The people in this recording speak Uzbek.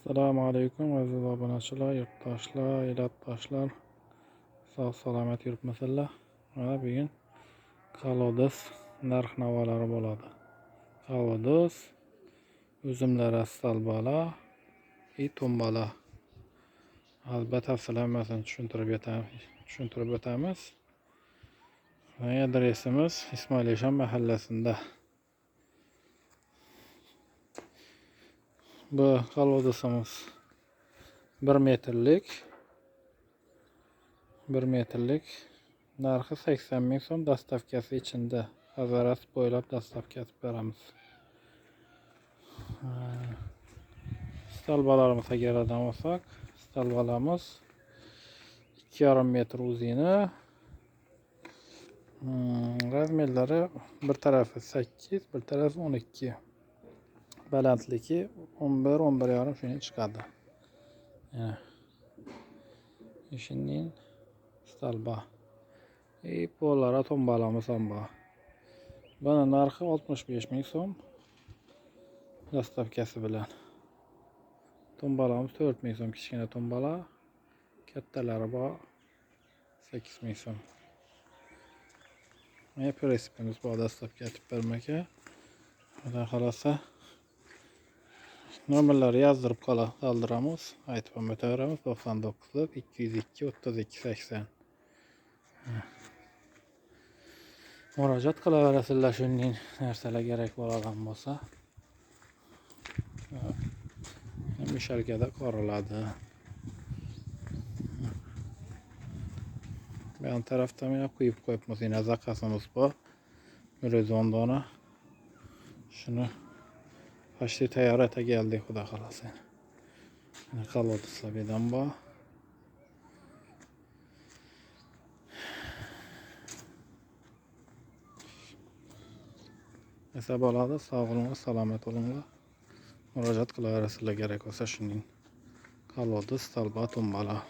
Assalomu alaykum aziz obunachilar, yurtdoshlar, elatdoshlar. Sog' salomat yuribmisizlar. Mana bugun kolodez narx-navolari bo'ladi. Kolodez, uzumlar astalbalar, to'mbalar. Batafsil hammasini tushuntirib o'tamiz. Adresimiz Ismoilishon mahallasida. Bu kolodezimiz 1 metrlik narxi 80 ming so'm, dastavkasi ichida. Hazaras bo'ylab dastavkasi beramiz. Stalbalarimizga keladigan bo'lsak, stalbalarimiz 2,5 metr uzuni. Razmerlari bir tarafi 8, bir tarafi 12. Balandligi 11-11,5 shunga chiqadi. Ishning stalba. Pollara tombalamiz ham bor. Buni narxi 65 ming so'm. Dastavkasi bilan. Tombalamiz 4 ming so'm, kichkina tombalar. Kattalari bor 8 ming so'm. Prensipimiz bor dastavka etib bermoqqa. Xudo xolasa nomerlarni yozdirib qoldiramiz, aytib ham o'taveramiz. 99 202 32 80. Murojaat qilaverasizlar, shunday narsalar kerak bo'ladigan bo'lsa. Mishalkada qoriladi. Bu tarafda men qo'yib qo'yibmiz, yana zakazimiz bor. 110 dona. Shuni почти tayyor eta keldi, xudo xolasa. Kolodezlar bilan bor. Esa bo'ladi, sog' bo'linglar, salomat bo'linglar. Murojaat qilaverasizlar kerak bo'lsa shunday. Kolodez, stalba, tombalar.